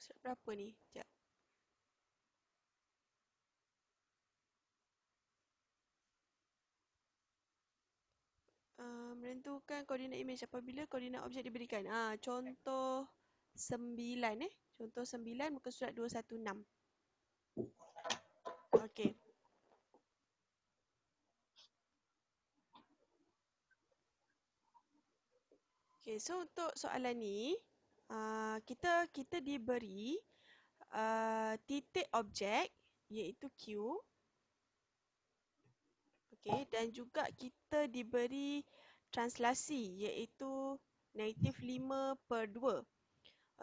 Surat berapa ni? Sekejap. Menentukan koordinat imej apabila koordinat objek diberikan. Contoh 9 Contoh 9 muka surat 216. Okey. Okey, so untuk soalan ni kita diberi titik objek iaitu Q. Okey, dan juga kita diberi translasi iaitu -5/2.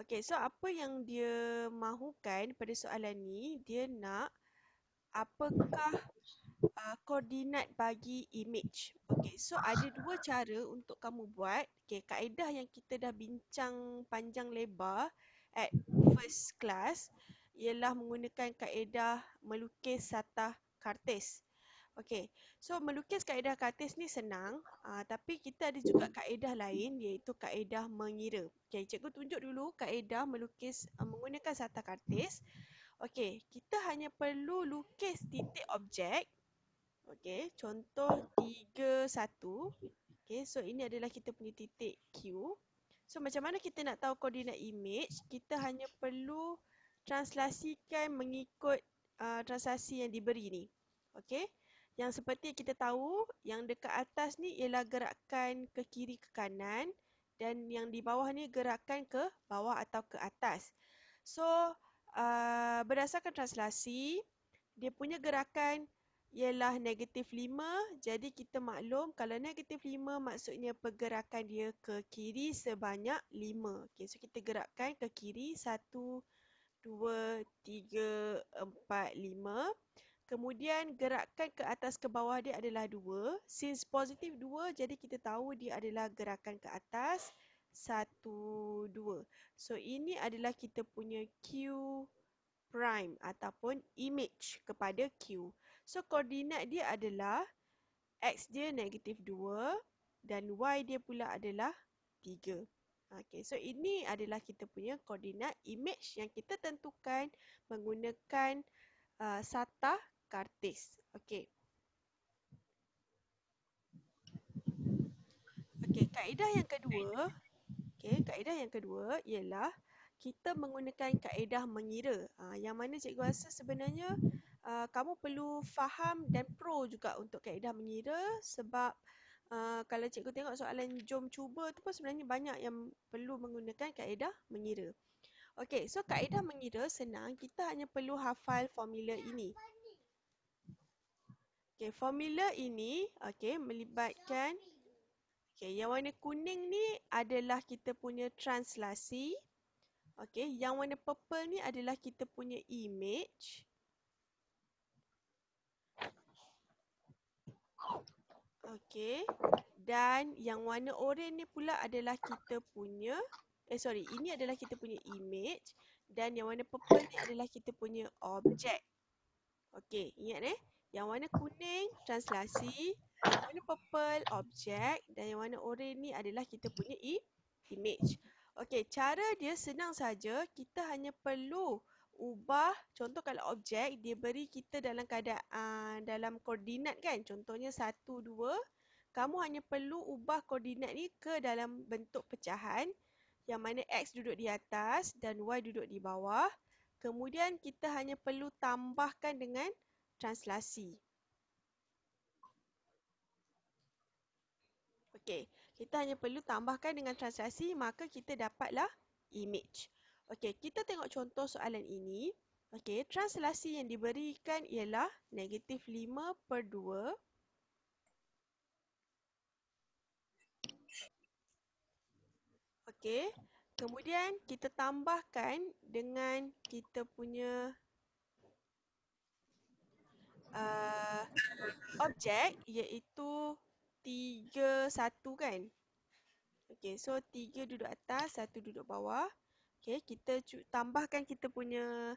Okey, so apa yang dia mahukan pada soalan ni, dia nak apakah koordinat bagi image. Okey, so ada dua cara untuk kamu buat. Okey, kaedah yang kita dah bincang panjang lebar at first class ialah menggunakan kaedah melukis satah kartis. Okey, so melukis kaedah kartis ni senang, tapi kita ada juga kaedah lain iaitu kaedah mengira. Okey, cikgu tunjuk dulu kaedah melukis menggunakan satah kartis. Okey, kita hanya perlu lukis titik objek. Okey, contoh 31. Okey, so ini adalah kita punya titik Q. So macam mana kita nak tahu koordinat image? Kita hanya perlu translasikan mengikut translasi yang diberi ni. Okey, yang seperti kita tahu, yang dekat atas ni ialah gerakan ke kiri ke kanan dan yang di bawah ni gerakan ke bawah atau ke atas. So berdasarkan translasi, dia punya gerakan ialah -5. Jadi kita maklum kalau -5 maksudnya pergerakan dia ke kiri sebanyak 5. Okay, so kita gerakkan ke kiri 1, 2, 3, 4, 5. Kemudian gerakan ke atas ke bawah dia adalah 2. Since positif 2, jadi kita tahu dia adalah gerakan ke atas 1, 2. So ini adalah kita punya Q prime ataupun image kepada Q. So koordinat dia adalah X dia -2 dan Y dia pula adalah 3. Okay, so ini adalah kita punya koordinat image yang kita tentukan menggunakan satah kartis. Okay. Okay, kaedah yang kedua. Okay, kaedah yang kedua ialah kita menggunakan kaedah mengira. Yang mana cikgu rasa sebenarnya kamu perlu faham dan pro juga untuk kaedah mengira sebab kalau cikgu tengok soalan jom cuba tu pun sebenarnya banyak yang perlu menggunakan kaedah mengira. Okey, so kaedah mengira senang, kita hanya perlu hafal formula ini. Okey, formula ini melibatkan yang warna kuning ni adalah kita punya translasi. Okey, yang warna purple ni adalah kita punya image. Okey. Dan yang warna oranye ni pula adalah kita punya ini adalah kita punya image dan yang warna purple ni adalah kita punya objek. Okey, ingat yang warna kuning translasi, yang warna purple objek dan yang warna oranye ni adalah kita punya image. Okey, cara dia senang saja, kita hanya perlu ubah, contoh kalau objek dia beri kita dalam keadaan dalam koordinat kan, contohnya 1, 2, kamu hanya perlu ubah koordinat ni ke dalam bentuk pecahan yang mana X duduk di atas dan Y duduk di bawah. Kemudian kita hanya perlu tambahkan dengan translasi. Okey, kita hanya perlu tambahkan dengan translasi maka kita dapatlah image. Okey, kita tengok contoh soalan ini. Okey, translasi yang diberikan ialah -5/2. Okey, kemudian kita tambahkan dengan kita punya objek iaitu 3, 1 kan. Okey, so 3 duduk atas, 1 duduk bawah. Okey, kita tambahkan kita punya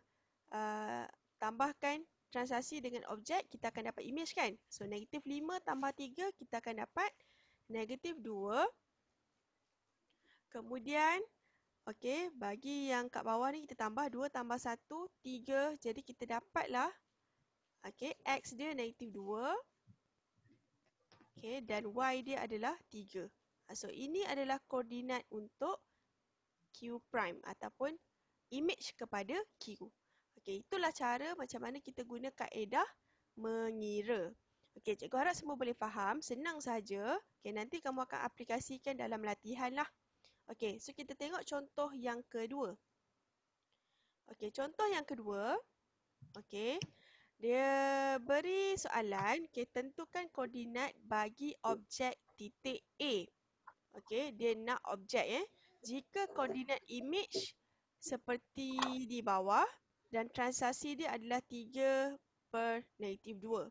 tambahkan translasi dengan objek, kita akan dapat image kan. So -5 tambah 3 kita akan dapat -2. Kemudian Okey, bagi yang kat bawah ni kita tambah 2 tambah 1, 3. Jadi kita dapatlah, okey, X dia negatif 2. Okey, dan Y dia adalah 3. So, ini adalah koordinat untuk Q prime ataupun image kepada Q. Okey, itulah cara macam mana kita guna kaedah mengira. Okey, cikgu harap semua boleh faham. Senang saja. Okey, nanti kamu akan aplikasikan dalam latihan lah. Okey, so kita tengok contoh yang kedua. Okey, contoh yang kedua. Okey, dia beri soalan, okey, tentukan koordinat bagi objek titik A. Okey, dia nak objek jika koordinat image seperti di bawah dan transaksi dia adalah 3 per negatif 2.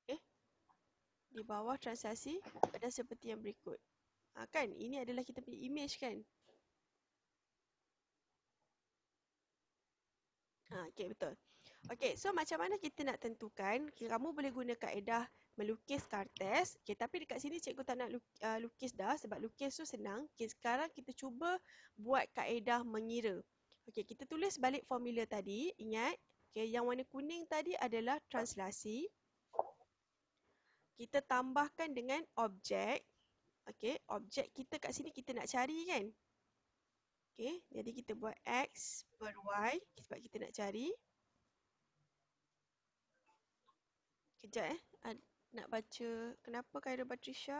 Okey, di bawah transaksi adalah seperti yang berikut. Kan, ini adalah kita punya image kan? Okey, betul. Okey, so macam mana kita nak tentukan? Okay, kamu boleh guna kaedah melukis kartes. Okey, tapi dekat sini cikgu tak nak lukis dah sebab lukis tu senang. Okey, sekarang kita cuba buat kaedah mengira. Okey, kita tulis balik formula tadi. Ingat, okey, yang warna kuning tadi adalah translasi. Kita tambahkan dengan objek. Okey, objek kita kat sini kita nak cari kan? Okey, jadi kita buat X per Y sebab kita nak cari. Kejap nak baca kenapa Khairul Batrisha.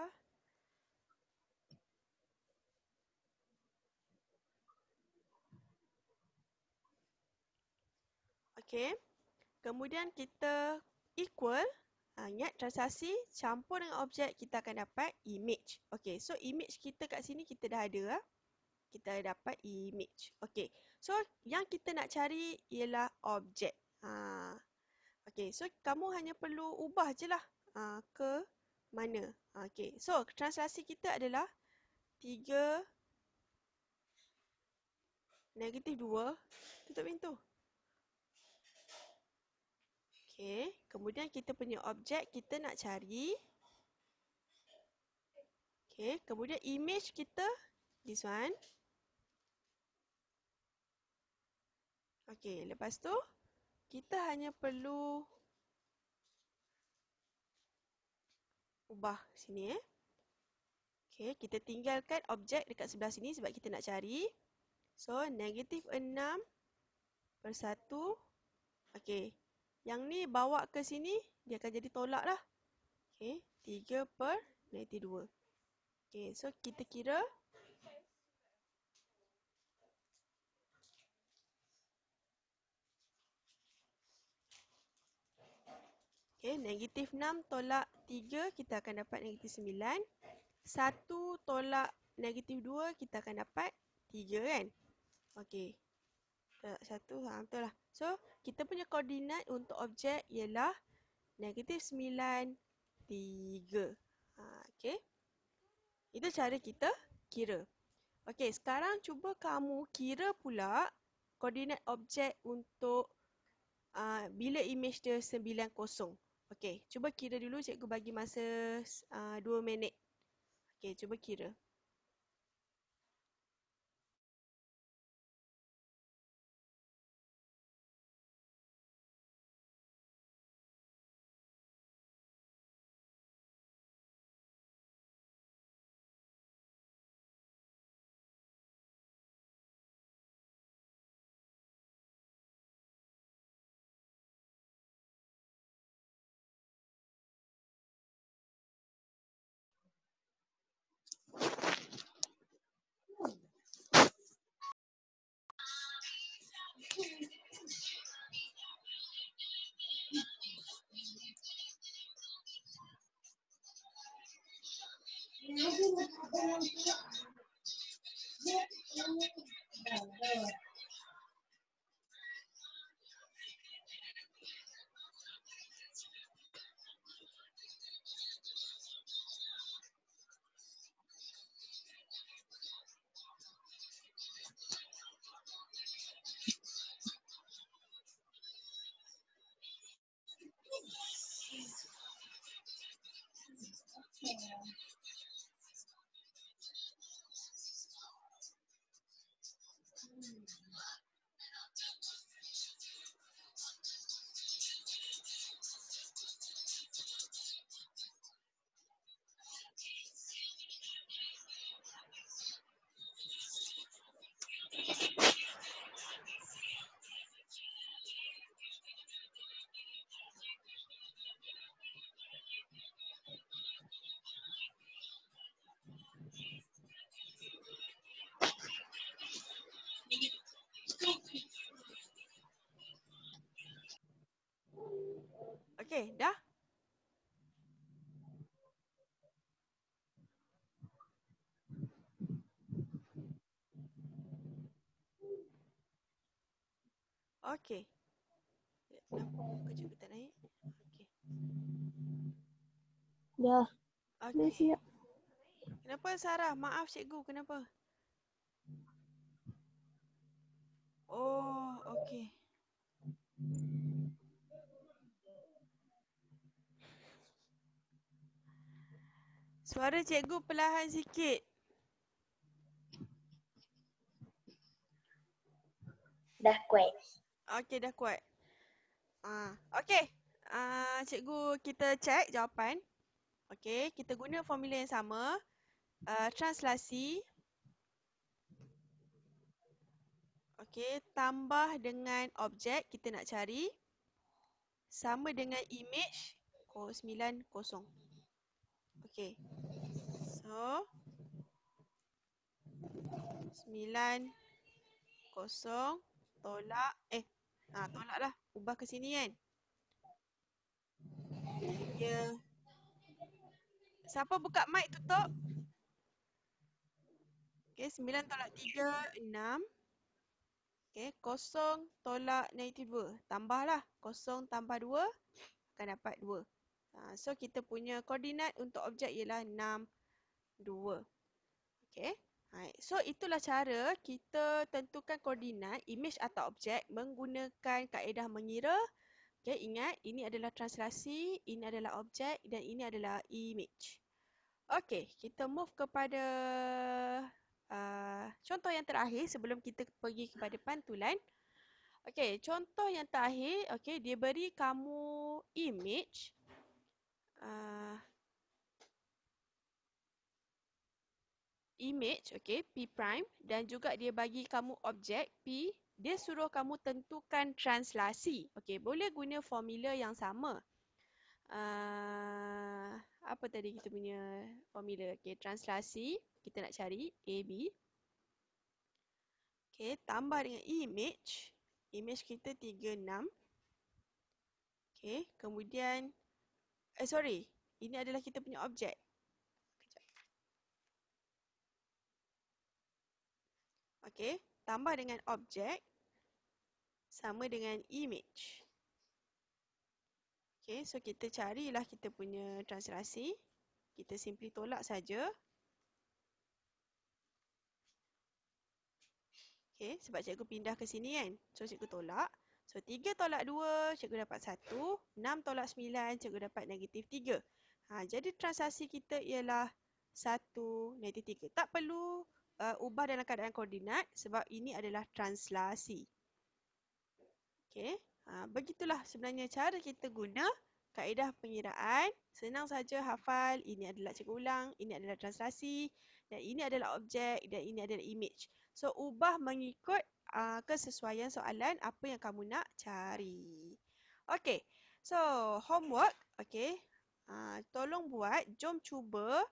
Okey. Kemudian kita equal. Ingat transaksi campur dengan objek kita akan dapat image. Okey, so image kita kat sini kita dah ada. Kita dapat image. Okey, so yang kita nak cari ialah objek. Okey, so kamu hanya perlu ubah je lah ke mana. Okey, so translasi kita adalah 3 negatif 2. Tutup pintu. Okey, kemudian kita punya objek kita nak cari. Okey, kemudian image kita this one. Okey, lepas tu kita hanya perlu ubah sini Okey, kita tinggalkan objek dekat sebelah sini sebab kita nak cari. So, negatif 6 per 1. Okey, yang ni bawa ke sini, dia akan jadi tolak lah. Okey, 3 per negatif 2. Okey, so kita kira. Okey, negatif 6 tolak 3, kita akan dapat negatif 9. 1 tolak negatif 2, kita akan dapat 3 kan? Okey, tolak 1, betul lah. So, kita punya koordinat untuk objek ialah negatif 9, 3. Okey, itu cara kita kira. Okey, sekarang cuba kamu kira pula koordinat objek untuk bila image dia 90. Okey, cuba kira dulu, cikgu bagi masa 2 minit. Okey, cuba kira. Okey. Kenapa muka cikgu tak naik? Okey. Dah, dah Okey. siap. Kenapa Sarah? Maaf cikgu, kenapa? Oh, okey. Suara cikgu perlahan sikit. Dah kuat. Okey, dah kuat. Okey. Cikgu kita check jawapan. Okey, kita guna formula yang sama. Translasi. Okey, tambah dengan objek kita nak cari. Sama dengan image 90. Okey. So, 90 tolak. Tolak lah. Ubah ke sini kan. 3. Siapa buka mic tutup? Okey, 9 tolak 3, 6. Okey, 0 tolak negatif 2. Tambahlah. 0 tambah 2 akan dapat 2. So, kita punya koordinat untuk objek ialah 6, 2. Okey. So, itulah cara kita tentukan koordinat image atau objek menggunakan kaedah mengira. Okey, ingat ini adalah translasi, ini adalah objek dan ini adalah image. Okey, kita move kepada contoh yang terakhir sebelum kita pergi kepada pantulan. Okey, contoh yang terakhir, okey, dia beri kamu image. Image, okey, P prime dan juga dia bagi kamu objek P. Dia suruh kamu tentukan translasi. Okey, boleh guna formula yang sama. Apa tadi kita punya formula? Okey, translasi kita nak cari AB. Okey, tambah dengan image. Image kita 36. Okey, kemudian sorry. Ini adalah kita punya objek. Okey, tambah dengan objek sama dengan image. Okey, so kita carilah kita punya translasi. Kita simply tolak saja. Okey, sebab cikgu pindah ke sini kan. So cikgu tolak. So 3 tolak 2, cikgu dapat 1. 6 tolak 9, cikgu dapat negatif 3. Jadi translasi kita ialah 1, negatif 3. Tak perlu ubah dalam keadaan koordinat sebab ini adalah translasi. Okey, begitulah sebenarnya cara kita guna kaedah pengiraan. Senang saja hafal, ini adalah cikgu ulang, ini adalah translasi, dan ini adalah objek, dan ini adalah image. So, ubah mengikut kesesuaian soalan apa yang kamu nak cari. Okey, so homework, okey. Tolong buat, jom cuba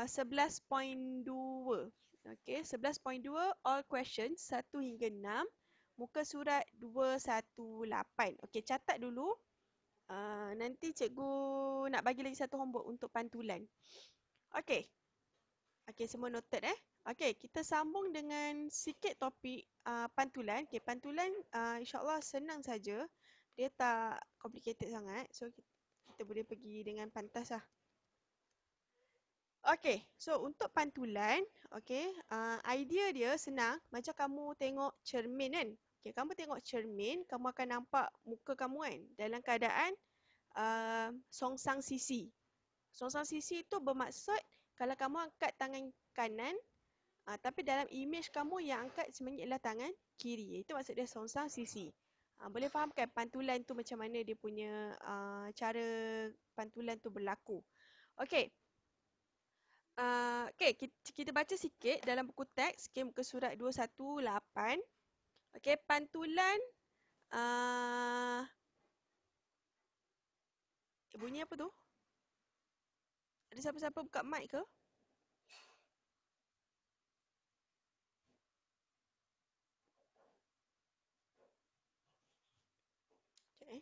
11.2. Okey, 11.2 all questions 1 hingga 6. Muka surat 218. Okey, catat dulu. Nanti cikgu nak bagi lagi satu homework untuk pantulan. Okey. Okey, semua noted Okey, kita sambung dengan sikit topik pantulan. Okey, pantulan insya-Allah senang saja. Dia tak complicated sangat. So kita boleh pergi dengan pantas lah. Okey, so untuk pantulan, okey, idea dia senang. Macam kamu tengok cermin kan. Okey, kamu tengok cermin, kamu akan nampak muka kamu kan. Dalam keadaan songsang sisi. Songsang sisi itu bermaksud kalau kamu angkat tangan kanan, tapi dalam image kamu yang angkat sebenarnya ialah tangan kiri. Itu maksud dia songsang sisi. Boleh faham kan pantulan tu macam mana dia punya cara pantulan tu berlaku. Okey. Okay, kita baca sikit dalam buku teks, okay, muka surat 218. Okay, pantulan, bunyi apa tu? Ada siapa-siapa buka mic ke? Okay.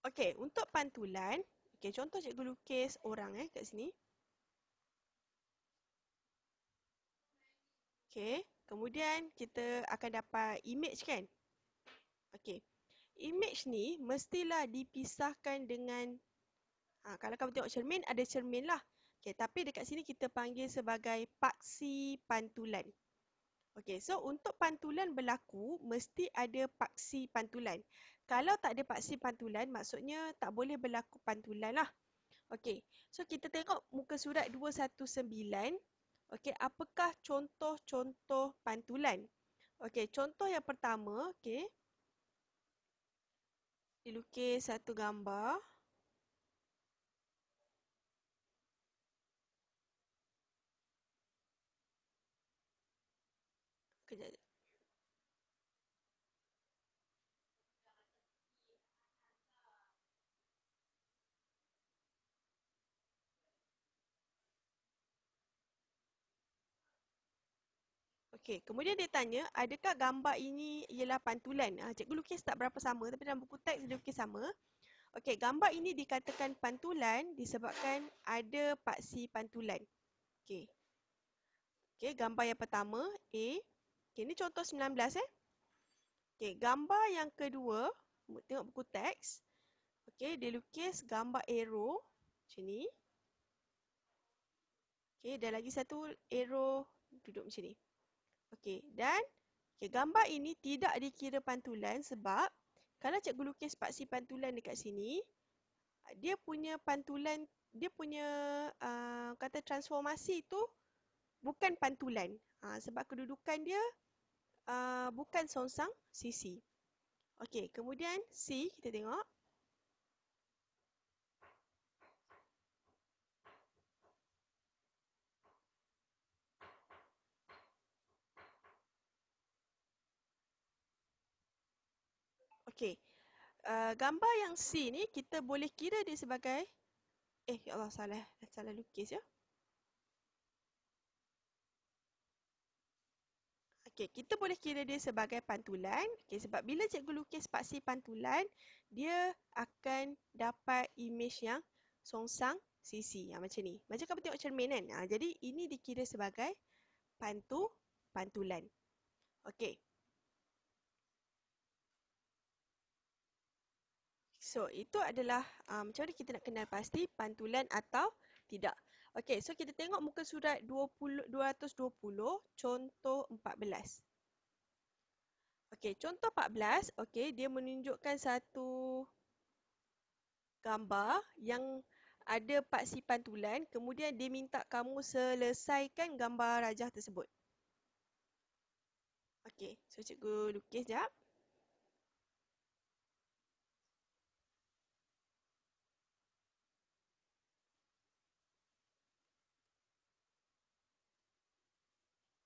Okay, untuk pantulan, Okey, contoh cikgu lukis orang kat sini. Okey, kemudian kita akan dapat image kan? Okey. Image ni mestilah dipisahkan dengan kalau kamu tengok cermin ada cermin lah. Okey, tapi dekat sini kita panggil sebagai paksi pantulan. Okey, so untuk pantulan berlaku mesti ada paksi pantulan. Kalau tak ada paksi pantulan maksudnya tak boleh berlaku pantulan lah. Okey, so kita tengok muka surat 219. Okey, apakah contoh-contoh pantulan? Okey, contoh yang pertama, okey, dilukis satu gambar. Kejap. Okey, kemudian dia tanya, adakah gambar ini ialah pantulan? Cikgu lukis tak berapa sama, tapi dalam buku teks dia lukis sama. Okey, gambar ini dikatakan pantulan disebabkan ada paksi pantulan. Okey. Okey, gambar yang pertama, A. Okey, ini contoh 19 Okey, gambar yang kedua, tengok buku teks. Okey, dia lukis gambar arrow macam ni. Okey, dan lagi satu arrow duduk macam ni. Okey, dan gambar ini tidak dikira pantulan sebab kalau cikgu lukis paksi pantulan dekat sini, dia punya pantulan, dia punya kata transformasi tu bukan pantulan. Sebab kedudukan dia bukan songsang sisi. Okey, kemudian C kita tengok. Okey, gambar yang C ni kita boleh kira dia sebagai ya Allah salah lukis ya. Okey, kita boleh kira dia sebagai pantulan. Okey, sebab bila cikgu lukis paksi pantulan, dia akan dapat image yang songsang sisi. Macam ni. Macam kamu tengok cermin kan? Jadi ini dikira sebagai pantulan. Okey. So, itu adalah macam mana kita nak kenal pasti pantulan atau tidak. Okey, so kita tengok muka surat 220, contoh 14. Okey, contoh 14, okey, dia menunjukkan satu gambar yang ada paksi pantulan, kemudian dia minta kamu selesaikan gambar rajah tersebut. Okey, so cikgu lukis sekejap.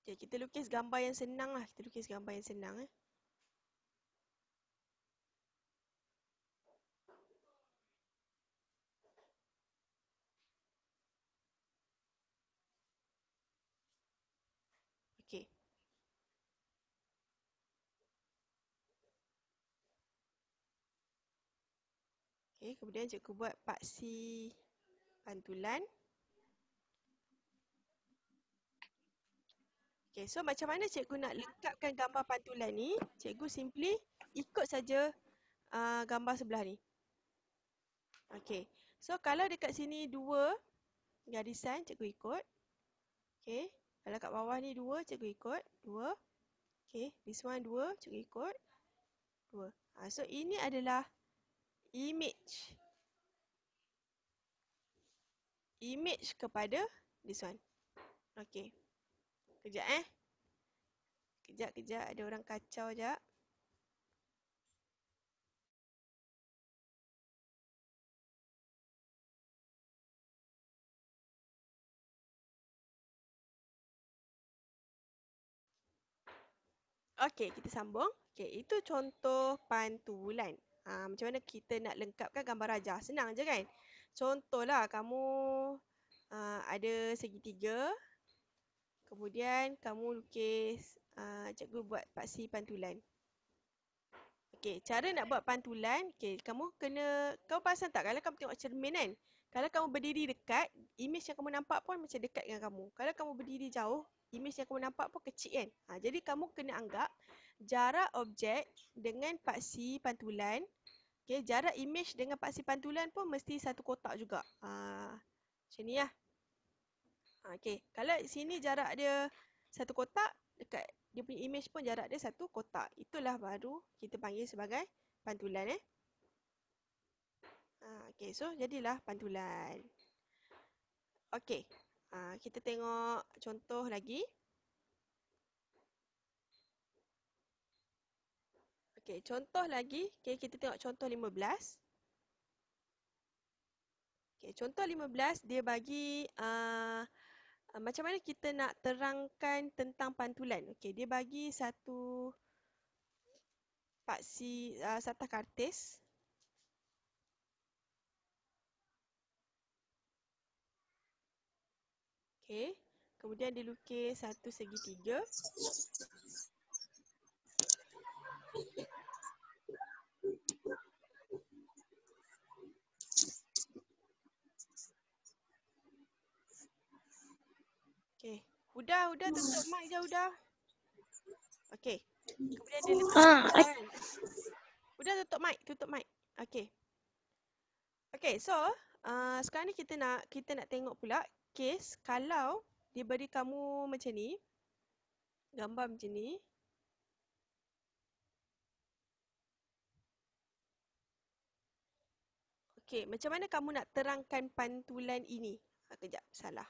Okey, kita lukis gambar yang senang lah. Kita lukis gambar yang senang Okey. Okey, kemudian cikgu buat paksi pantulan. Okey, so macam mana cikgu nak lengkapkan gambar pantulan ni? Cikgu simply ikut saja gambar sebelah ni. Okey, so kalau dekat sini 2 garisan, cikgu ikut. Okey, kalau kat bawah ni 2, cikgu ikut. 2. Okey, this one 2, cikgu ikut. 2. So ini adalah image. Image kepada this one. Okey. Kejap Kejap, ada orang kacau jap. Okey, kita sambung. Okey, itu contoh pantulan. Macam mana kita nak lengkapkan gambar rajah? Senang je kan? Contohlah kamu ada segitiga. Kemudian kamu lukis, cikgu buat paksi pantulan. Okey, cara nak buat pantulan, okey, kau perasan tak kalau kamu tengok cermin kan? Kalau kamu berdiri dekat, image yang kamu nampak pun macam dekat dengan kamu. Kalau kamu berdiri jauh, image yang kamu nampak pun kecil kan? Jadi kamu kena anggap jarak objek dengan paksi pantulan, okey, jarak image dengan paksi pantulan pun mesti satu kotak juga. Macam ni lah. Okey, kalau sini jarak dia satu kotak, dekat dia punya image pun jarak dia satu kotak. Itulah baru kita panggil sebagai pantulan Okey, so jadilah pantulan. Okey. Kita tengok contoh lagi. Okey, contoh lagi. Okey, kita tengok contoh 15. Okey, contoh 15 dia bagi macam mana kita nak terangkan tentang pantulan. Okey, dia bagi satu paksi satah kartis. Okey. Kemudian dilukis satu segitiga. Okey. Udah tutup mic je udah. Okey. Kemudian dia letak kan. Udah tutup mic. Okey. Okey, so sekarang ni kita nak tengok pula case kalau dia beri kamu macam ni. Gambar macam ni. Okey, macam mana kamu nak terangkan pantulan ini? Kejap, salah.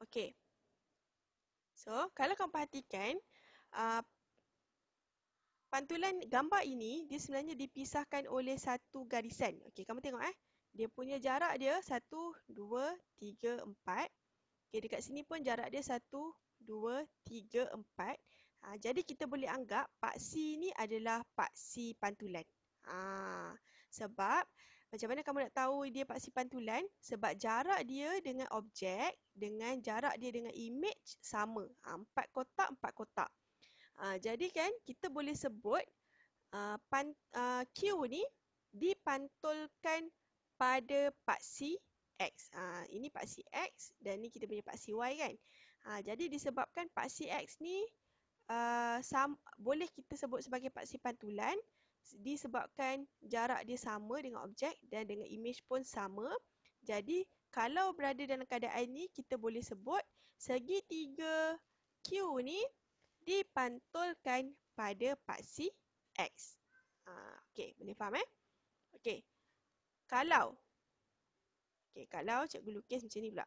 Okey. So, kalau kamu perhatikan, uh, pantulan gambar ini, dia sebenarnya dipisahkan oleh satu garisan. Okey, kamu tengok Dia punya jarak dia 1, 2, 3, 4. Okey, dekat sini pun jarak dia 1, 2, 3, 4. Jadi kita boleh anggap paksi ni adalah paksi pantulan. Sebab macam mana kamu nak tahu dia paksi pantulan? Sebab jarak dia dengan objek dengan jarak dia dengan image sama. 4 kotak, 4 kotak. Jadi kan kita boleh sebut Q ni dipantulkan pada paksi X. Ini paksi X dan ni kita punya paksi Y kan. Jadi disebabkan paksi X ni boleh kita sebut sebagai paksi pantulan disebabkan jarak dia sama dengan objek dan dengan image pun sama. Jadi kalau berada dalam keadaan ni kita boleh sebut segitiga Q ni dipantulkan pada paksi X. Okey, boleh faham Okey. Kalau cikgu lukis macam ni pula.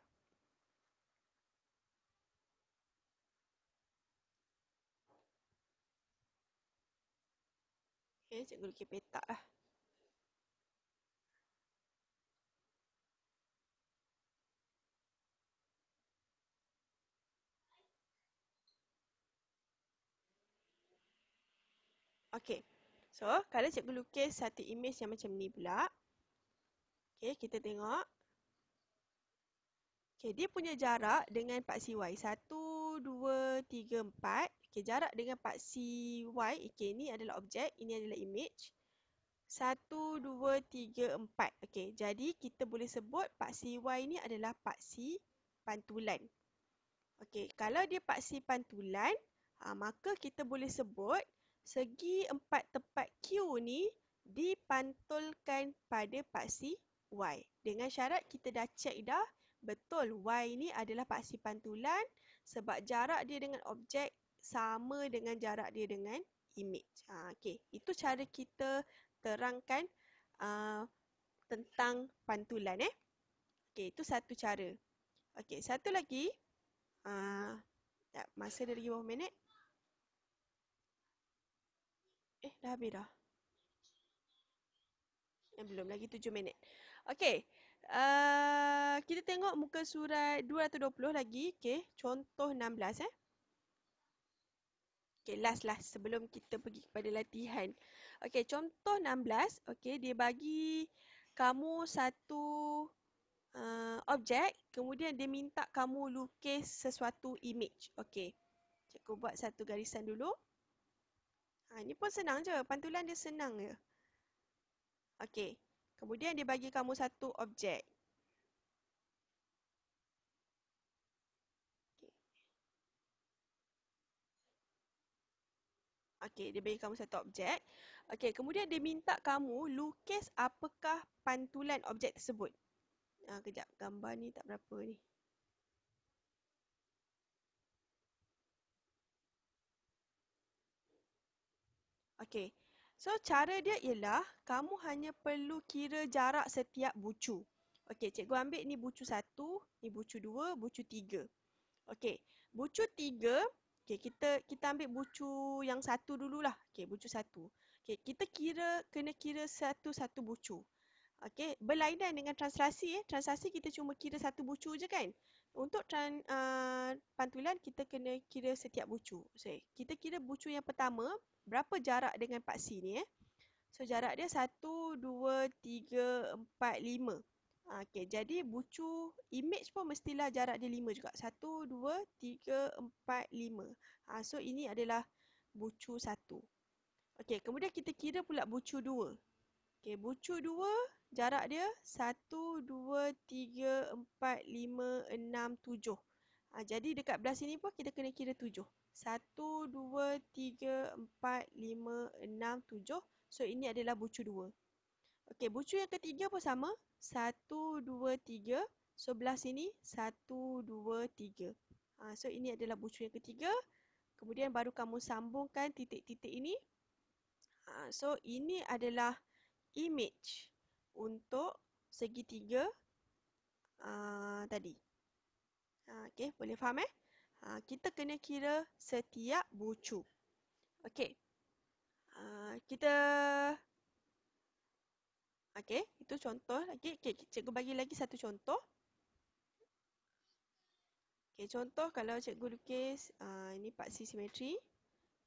Okey, cikgu lukis petak lah. Okey. So, kalau cikgu lukis satu image yang macam ni pula. Okey, kita tengok. Okey, dia punya jarak dengan paksi Y. 1, 2, 3, 4. Okey, jarak dengan paksi Y. Okey, ini adalah objek. Ini adalah image. 1, 2, 3, 4. Okey, jadi kita boleh sebut paksi Y ni adalah paksi pantulan. Okey, kalau dia paksi pantulan, maka kita boleh sebut segi empat tepat Q ni dipantulkan pada paksi Y. Dengan syarat kita dah check dah, betul Y ni adalah paksi pantulan sebab jarak dia dengan objek sama dengan jarak dia dengan image. Okey, itu cara kita terangkan tentang pantulan Okey, itu satu cara. Okey, satu lagi. Masa dia lagi berapa minit? Dah habis dah. Belum, lagi 7 minit. Okey. Kita tengok muka surat 220 lagi. Okey, contoh 16 Okey, last sebelum kita pergi kepada latihan. Okey, contoh 16. Okey, dia bagi kamu satu objek, kemudian dia minta kamu lukis sesuatu image. Okey. Cikgu buat satu garisan dulu. Ini pun senang je. Pantulan dia senang je. Okey. Kemudian dia bagi kamu satu objek. Okey. Okey, dia bagi kamu satu objek. Okey, kemudian dia minta kamu lukis apakah pantulan objek tersebut. Kejap, gambar ni tak berapa ni. Okey. So, cara dia ialah kamu hanya perlu kira jarak setiap bucu. Okey, cikgu ambil ni bucu 1, ni bucu 2, bucu 3. Okey, bucu 3, okey, kita ambil bucu yang 1 dululah. Okey, bucu 1. Okey, kita kena kira satu-satu bucu. Okey, berlainan dengan translasi. Translasi kita cuma kira satu bucu je kan. Untuk pantulan kita kena kira setiap bucu. So, kita kira bucu yang pertama, berapa jarak dengan paksi ni. So, jarak dia 1, 2, 3, 4, 5. Okey, jadi bucu image pun mestilah jarak dia 5 juga. 1, 2, 3, 4, 5. So, ini adalah bucu 1. Okey, kemudian kita kira pula bucu 2. Okey, bucu 2, jarak dia 1, 2, 3, 4, 5, 6, 7. Jadi dekat belah sini pun kita kena kira 7. 1, 2, 3, 4, 5, 6, 7. So, ini adalah bucu 2. Okey, bucu yang ketiga pun sama. 1, 2, 3. So, belah sini 1, 2, 3. So, ini adalah bucu yang ketiga. Kemudian baru kamu sambungkan titik-titik ini. So, ini adalah image untuk segitiga tadi. Okey, boleh faham kita kena kira setiap bucu. Okey. Kita okey, itu contoh lagi. Okey, cikgu bagi lagi satu contoh. Okey, contoh kalau cikgu lukis ini paksi simetri.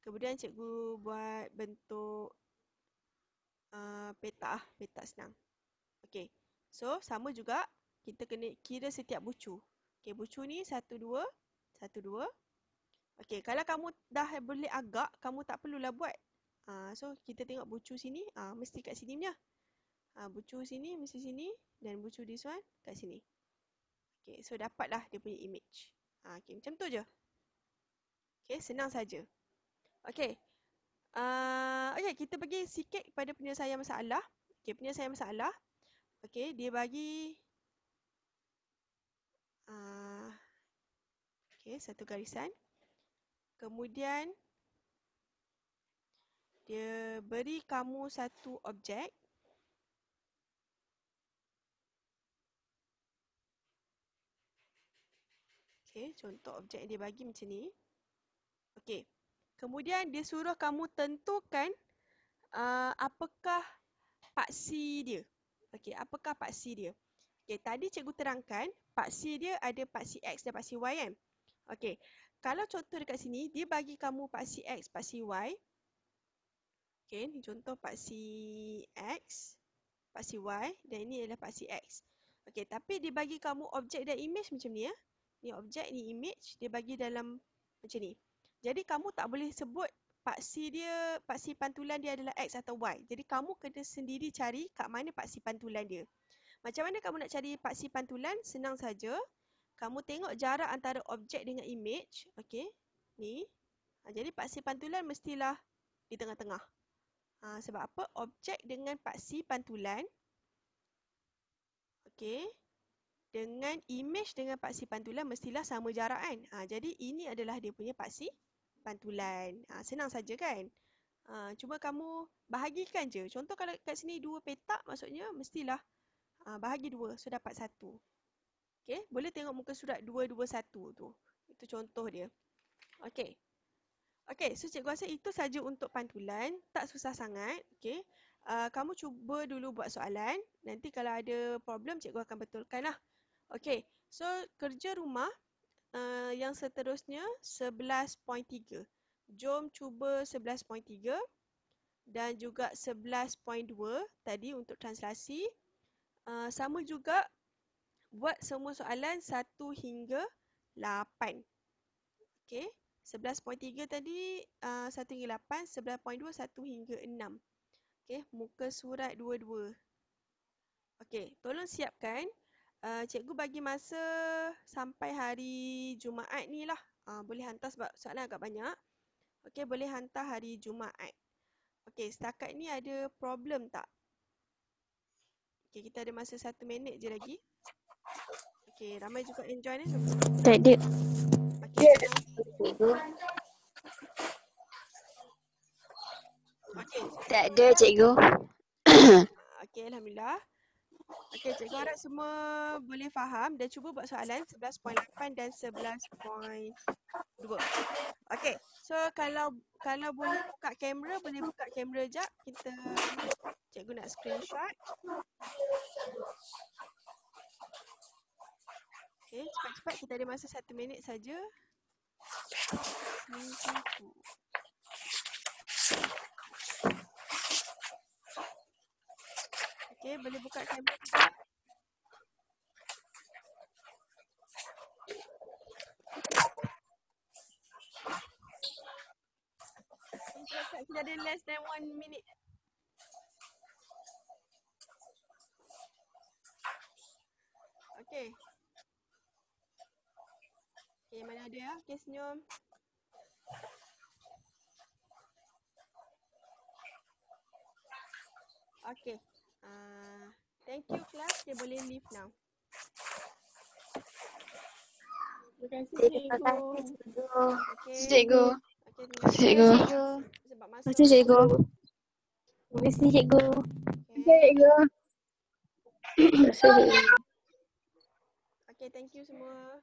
Kemudian cikgu buat bentuk peta senang. Okey. So, sama juga kita kena kira setiap bucu. Okey, bucu ni 1 2 1 2. Okey, kalau kamu dah boleh agak, kamu tak perlulah buat. So, kita tengok bucu sini, mesti kat sini punya. Bucu sini mesti sini dan bucu this one kat sini. Okey, so dapatlah dia punya image. Okey, macam tu je. Okey, senang saja. Okey. Okey, kita pergi sikit kepada penyelesaian masalah. Okey, penyelesaian masalah. Okey, dia bagi okey, satu garisan. Kemudian dia beri kamu satu objek. Okey, contoh objek yang dia bagi macam ni. Okey. Kemudian dia suruh kamu tentukan apakah paksi dia. Okey, apakah paksi dia? Okey, tadi cikgu terangkan paksi dia ada paksi X dan paksi Y kan? Okey. Kalau contoh dekat sini, dia bagi kamu paksi X, paksi Y. Okey, ni contoh paksi X, paksi Y dan ini adalah paksi X. Okey, tapi dia bagi kamu objek dan image macam ni ya. Ni objek, ni image, dia bagi dalam macam ni. Jadi kamu tak boleh sebut paksi pantulan dia adalah X atau Y. Jadi kamu kena sendiri cari kat mana paksi pantulan dia. Macam mana kamu nak cari paksi pantulan? Senang saja. Kamu tengok jarak antara objek dengan image. Okey, ni. Jadi paksi pantulan mestilah di tengah-tengah. Sebab apa? Objek dengan paksi pantulan. Okey. Dengan image dengan paksi pantulan mestilah sama jarak kan. Jadi ini adalah dia punya paksi pantulan. Senang saja kan. Cuma kamu bahagikan je. Contoh kalau kat sini dua petak, maksudnya mestilah bahagi dua. So dapat satu. Okey. Boleh tengok muka surat 221 tu. Itu contoh dia. Okey. Okey. So cikgu rasa itu saja untuk pantulan. Tak susah sangat. Okey. Kamu cuba dulu buat soalan. Nanti kalau ada problem, cikgu akan betulkan lah. Okey, so kerja rumah yang seterusnya 11.3. Jom cuba 11.3 dan juga 11.2 tadi untuk translasi. Sama juga buat semua soalan 1 hingga 8. Okey. 11.3 tadi 1 hingga 8, 11.2 1 hingga 6. Okey, muka surat 22. Okey, tolong siapkan. Cikgu bagi masa sampai hari Jumaat ni lah. Boleh hantar sebab soalan agak banyak. Okey, boleh hantar hari Jumaat. Okey, setakat ni ada problem tak? Okey, kita ada masa 1 minit je lagi. Okey, ramai juga yang join Tak ada. Okey, okey. Tak ada, cikgu. Okey, alhamdulillah. Okey, cikgu harap semua boleh faham dan cuba buat soalan 11.8 dan 11.2. Okey, so kalau boleh buka kamera, boleh buka kamera jap. Cikgu nak screenshot. Okey, cepat-cepat, kita ada masa 1 minit saja. Okey, boleh buka kamera jap. Cepat-cepat, kita ada less than 1 minute. Okey. Okey, mana ada ya? Okey, senyum. Okey. Thank you class. Okay, boleh leave now. Terima kasih, cikgu. Okey. Cikgu. Okey, terima kasih. Cikgu. Sebab Terima masa. kasih, cikgu. Terima kasih, cikgu. Okey. Cikgu. Terima kasih, cikgu. Okey, thank you semua.